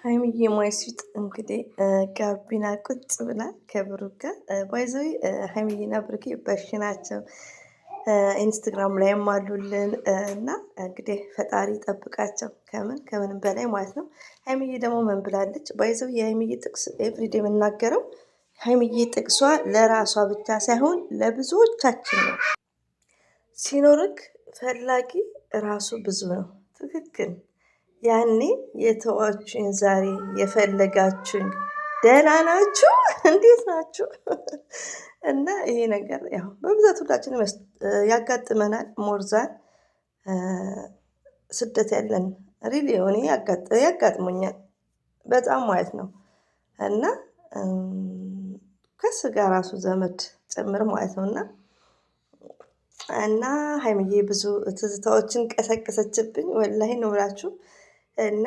ሀይሚዬ ማይስዊት እንግዲህ ጋቢና ቁጭ ብላ ከብሩክ ጋር ባይዘዊ ሀይሚዬና ብሩኬ በሽ ናቸው። ኢንስትግራም ላይም አሉልን እና እንግዲህ ፈጣሪ ጠብቃቸው ከምንም በላይ ማለት ነው። ሀይሚዬ ደግሞ ምን ብላለች? ባይዘው የሀይሚዬ ጥቅስ ኤቭሪዴ የምናገረው ሀይሚዬ ጥቅሷ ለራሷ ብቻ ሳይሆን ለብዙዎቻችን ነው። ሲኖርክ ፈላጊ ራሱ ብዙ ነው። ትክክል። ያኔ የተዋችሁኝ ዛሬ የፈለጋችሁኝ ደህና ናችሁ? እንዴት ናችሁ? እና ይሄ ነገር ያው በብዛት ሁላችንም ያጋጥመናል። ሞርዛን ስደት ያለን ሪሊ የሆነ ያጋጥሙኛል በጣም ማለት ነው። እና ከስጋ ራሱ ዘመድ ጭምር ማለት ነው። እና ሀይሚዬ ብዙ ትዝታዎችን ቀሰቀሰችብኝ ወላሂ ነው ብላችሁ እና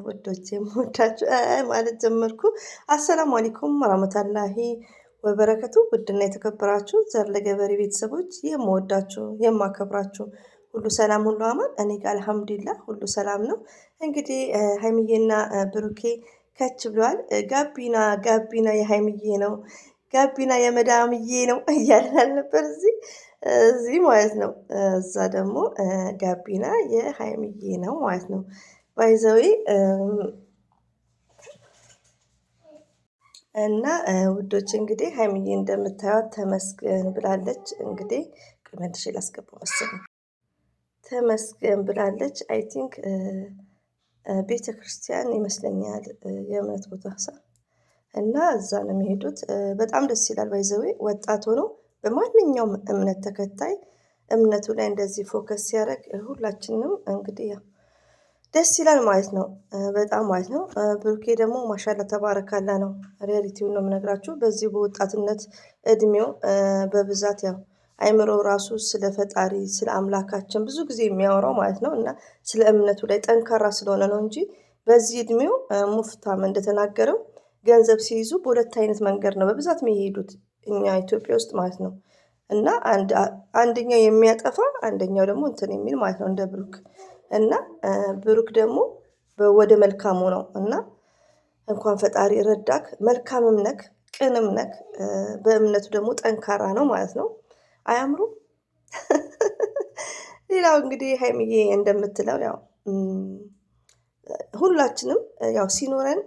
ውዶቼ የምወዳችሁ ማለት ጀመርኩ። አሰላሙ አለይኩም ወራህመቱላሂ ወበረከቱ። ውድና የተከበራችሁ ዘር ለገበሬ ቤተሰቦች የምወዳችሁ የማከብራችሁ ሁሉ ሰላም ሁሉ አማን፣ እኔ ጋር አልሐምዱሊላህ ሁሉ ሰላም ነው። እንግዲህ ሀይሚዬና ብሩኬ ከች ብለዋል። ጋቢና ጋቢና የሀይሚዬ ነው፣ ጋቢና የመዳምዬ ነው እያለን አልነበር? እዚህ ማለት ነው። እዛ ደግሞ ጋቢና የሀይሚዬ ነው ማለት ነው። ባይዘዌ እና ውዶች እንግዲህ ሀይሚዬ እንደምታዩት ተመስገን ብላለች። እንግዲህ መልሼ ላስገባው መሰለኝ። ተመስገን ብላለች። አይ ቲንክ ቤተ ክርስቲያን ይመስለኛል የእምነት ቦታ እና እዛ ነው የሚሄዱት። በጣም ደስ ይላል። ባይዘዌ ወጣት ሆኖ በማንኛውም እምነት ተከታይ እምነቱ ላይ እንደዚህ ፎከስ ሲያደርግ ሁላችንም እንግዲህ ያው ደስ ይላል ማለት ነው። በጣም ማለት ነው። ብሩኬ ደግሞ ማሻላ ተባረካላ ነው። ሪያሊቲውን ነው የምነግራችሁ። በዚህ በወጣትነት እድሜው በብዛት ያው አይምሮ ራሱ ስለ ፈጣሪ ስለ አምላካችን ብዙ ጊዜ የሚያወራው ማለት ነው። እና ስለ እምነቱ ላይ ጠንካራ ስለሆነ ነው እንጂ በዚህ እድሜው ሙፍታም እንደተናገረው ገንዘብ ሲይዙ በሁለት አይነት መንገድ ነው በብዛት የሚሄዱት እኛ ኢትዮጵያ ውስጥ ማለት ነው። እና አንደኛው የሚያጠፋ አንደኛው ደግሞ እንትን የሚል ማለት ነው እንደ ብሩክ እና ብሩክ ደግሞ ወደ መልካሙ ነው። እና እንኳን ፈጣሪ ረዳክ፣ መልካምም ነክ ቅንም ነክ፣ በእምነቱ ደግሞ ጠንካራ ነው ማለት ነው። አያምሩም? ሌላው እንግዲህ ሀይሚዬ እንደምትለው ያው ሁላችንም ያው ሲኖረን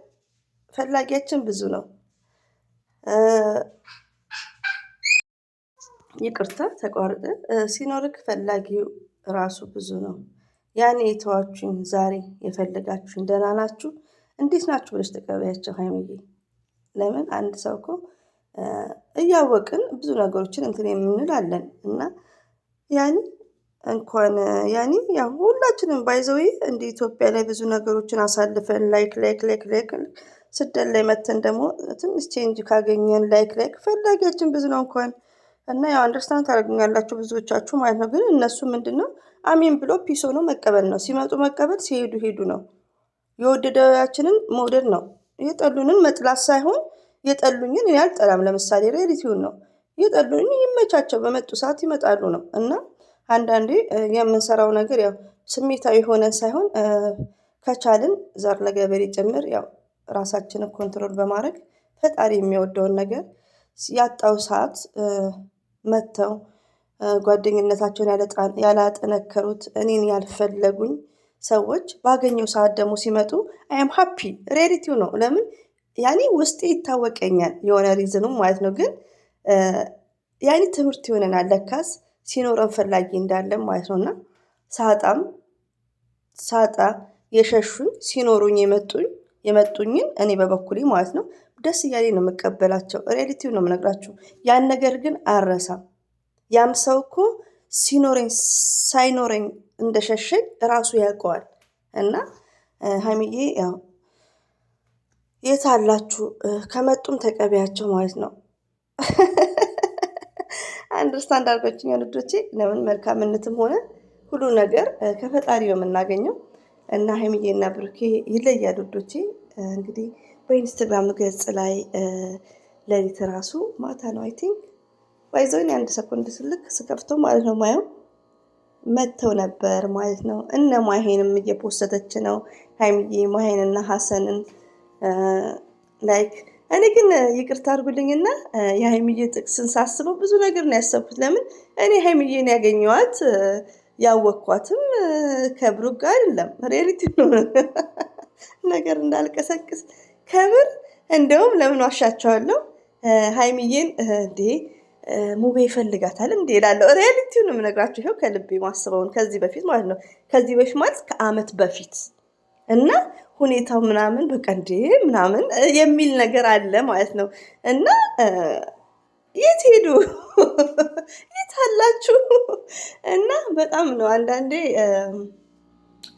ፈላጊያችን ብዙ ነው። ይቅርታ ተቋርጠ ሲኖርክ ፈላጊው ራሱ ብዙ ነው። ያኔ የተዋችሁኝ ዛሬ የፈለጋችሁኝ ደህና ናችሁ? እንዴት ናችሁ ብለሽ ተቀበያቸው ሀይሚዬ። ለምን አንድ ሰው እኮ እያወቅን ብዙ ነገሮችን እንትን የምንል አለን እና ያኔ እንኳን ያኔ ያው ሁላችንም ባይዘዌ እንደ ኢትዮጵያ ላይ ብዙ ነገሮችን አሳልፈን ላይክ ስደት ላይ መተን ደግሞ ትንሽ ቼንጅ ካገኘን ላይክ ፈላጊያችን ብዙ ነው እንኳን እና ያው አንደርስታንድ ታደርጉኛላችሁ ብዙዎቻችሁ ማለት ነው። ግን እነሱ ምንድነው አሜን ብሎ ፒስ ሆኖ መቀበል ነው። ሲመጡ መቀበል፣ ሲሄዱ ሄዱ ነው። የወደዳችንን መውደድ ነው። የጠሉንን መጥላት ሳይሆን የጠሉኝን እኔ አልጠላም። ለምሳሌ ሬዲቲውን ነው የጠሉኝ ይመቻቸው በመጡ ሰዓት ይመጣሉ ነው። እና አንዳንዴ የምንሰራው ነገር ያው ስሜታዊ ሆነን ሳይሆን ከቻልን ዘር ለገበሬ ጭምር ያው ራሳችንን ኮንትሮል በማድረግ ፈጣሪ የሚወደውን ነገር ያጣው ሰዓት መጥተው ጓደኝነታቸውን ያላጠነከሩት እኔን ያልፈለጉኝ ሰዎች ባገኘው ሰዓት ደግሞ ሲመጡ አም ሃፒ ሬዲቲው ነው። ለምን ያኔ ውስጤ ይታወቀኛል የሆነ ሪዝኑም ማለት ነው። ግን ያኔ ትምህርት ይሆነናል ለካስ ሲኖረን ፈላጊ እንዳለን ማለት ነው። እና ሳጣ የሸሹኝ ሲኖሩኝ የመጡኝን እኔ በበኩሌ ማለት ነው ደስ እያለኝ ነው የምቀበላቸው። ሪያሊቲው ነው የምነግራችሁ። ያን ነገር ግን አልረሳም። ያም ሰው እኮ ሲኖረኝ ሳይኖረኝ እንደሸሸኝ ራሱ ያውቀዋል። እና ሀይሚዬ ያው የት አላችሁ ከመጡም ተቀበያቸው ማለት ነው። አንደርስታንድ አድርጋችሁኛል ልጆቼ። ለምን መልካምነትም ሆነ ሁሉ ነገር ከፈጣሪ ነው የምናገኘው። እና ሀይሚዬና ብሩኬ ይለያል ውዶቼ። እንግዲህ በኢንስታግራም ገጽ ላይ ሌሊት ራሱ ማታ ነው አይ ቲንክ ባይዘውን የአንድ ሰኮንድ ስልክ ስከፍተው ማለት ነው ማየው መተው ነበር ማለት ነው። እነ ማሄንም እየፖሰተች ነው ሀይሚዬ ማሄንና ሀሰንን ላይክ እኔ ግን ይቅርታ አድርጉልኝና የሀይሚዬ ጥቅስን ሳስበው ብዙ ነገር ነው ያሰብኩት። ለምን እኔ ሀይሚዬን ያገኘኋት ያወቅኳትም ከብሩክ ጋር አይደለም፣ ሪያሊቲ ነው ነገር እንዳልቀሰቅስ ከምር እንደውም ለምን ዋሻቸዋለሁ ሀይሚዬን እንዴ ሙቤ ይፈልጋታል እንዴ እላለሁ። ሪያሊቲውን ነው የምነግራቸው። ይኸው ከልቤ ማስበውን ከዚህ በፊት ማለት ነው። ከዚህ በፊት ማለት ከአመት በፊት እና ሁኔታው ምናምን በቃ እንዴ ምናምን የሚል ነገር አለ ማለት ነው። እና የት ሄዱ የት አላችሁ? እና በጣም ነው አንዳንዴ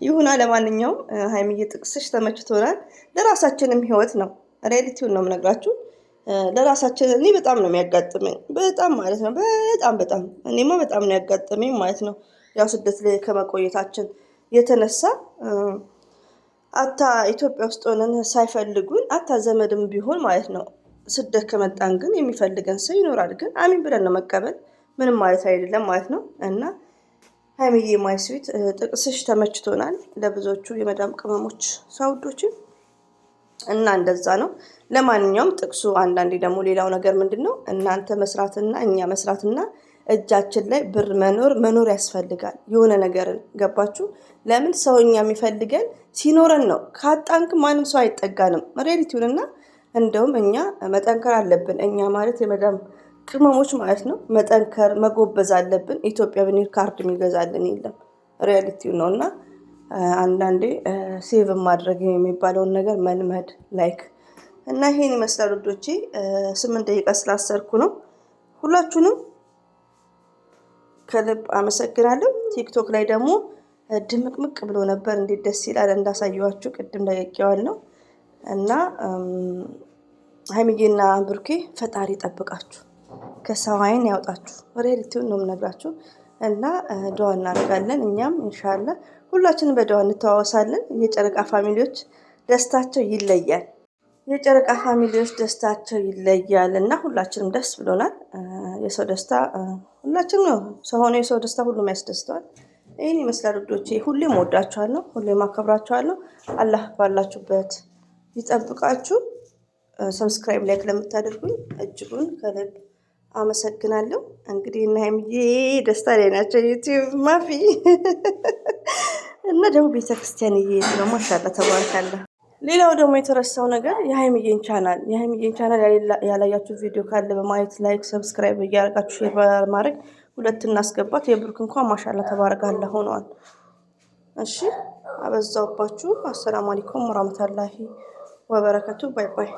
ይሁና። ለማንኛውም ሀይሚዬ ጥቅስሽ ተመችቶናል። ለራሳችንም ህይወት ነው፣ ሪያሊቲውን ነው የምነግራችሁ። ለራሳችን እኔ በጣም ነው የሚያጋጥመኝ፣ በጣም ማለት ነው። በጣም እኔማ በጣም ነው ያጋጠመኝ ማለት ነው። ያው ስደት ላይ ከመቆየታችን የተነሳ አታ ኢትዮጵያ ውስጥ ሆነን ሳይፈልጉን አታ ዘመድም ቢሆን ማለት ነው ስደት ከመጣን ግን የሚፈልገን ሰው ይኖራል። ግን አሚን ብለን ነው መቀበል፣ ምንም ማለት አይደለም ማለት ነው። እና ሀይሚዬ ማይ ስዊት ጥቅስሽ ተመችቶናል፣ ለብዙዎቹ የመዳም ቅመሞች ሳውዶችን እና እንደዛ ነው። ለማንኛውም ጥቅሱ አንዳንዴ ደግሞ ሌላው ነገር ምንድን ነው እናንተ መስራትና እኛ መስራትና እጃችን ላይ ብር መኖር ያስፈልጋል። የሆነ ነገርን ገባችሁ? ለምን ሰው እኛ የሚፈልገን ሲኖረን ነው። ካጣንክ ማንም ሰው አይጠጋንም። ሪያሊቲውንና እንደውም እኛ መጠንከር አለብን። እኛ ማለት የመዳም ቅመሞች ማለት ነው። መጠንከር መጎበዝ አለብን። ኢትዮጵያ ብንሄድ ካርድ የሚገዛልን የለም። ሪያሊቲው ነው። እና አንዳንዴ ሴቭ ማድረግ የሚባለውን ነገር መልመድ ላይክ እና ይሄን ይመስላል ውዶቼ። 8 ደቂቃ ስላሰርኩ ነው። ሁላችሁንም ከልብ አመሰግናለሁ። ቲክቶክ ላይ ደግሞ ድምቅምቅ ብሎ ነበር። እንዴት ደስ ይላል! እንዳሳየዋችሁ ቅድም ለቀቄዋል ነው። እና ሀይሚዬና ብሩኬ ፈጣሪ ጠብቃችሁ ከሰው አይን ያውጣችሁ። ሪያሊቲውን ነው የምነግራችሁ። እና ዱዓ እናደርጋለን እኛም ኢንሻአላህ ሁላችንም በዱዓ እንተዋወሳለን። የጨረቃ ፋሚሊዎች ደስታቸው ይለያል። የጨረቃ ፋሚሊዎች ደስታቸው ይለያል እና ሁላችንም ደስ ብሎናል። የሰው ደስታ ሁላችንም ነው። ሰው ሆነ የሰው ደስታ ሁሉም ያስደስተዋል። ይህን ይመስላል ውዶቼ። ሁሌም ወዳችኋለሁ፣ ሁሌም አከብራችኋለሁ። አላህ ባላችሁበት ይጠብቃችሁ። ሰብስክራይብ ላይክ ለምታደርጉኝ እጅጉን ከልብ አመሰግናለሁ። እንግዲህ እና ሀይሚዬ ደስታ ላይ ናቸው። ዩቲዩብ ማፊ እና ደግሞ ቤተክርስቲያን እየሄዱ ነው። ማሻአላ ተባረካላ። ሌላው ደግሞ የተረሳው ነገር የሀይሚዬን ቻናል ያላያችሁ ቪዲዮ ካለ በማየት ላይክ ሰብስክራይብ እያደረጋችሁ ሼር በማድረግ 2 እናስገባት። የብሩክ እንኳን ማሻአላ ተባረካላ ሆነዋል። እሺ አበዛውባችሁ። አሰላሙ አለይኩም ወራህመቱላሂ ወበረከቱ። ባይ ባይ።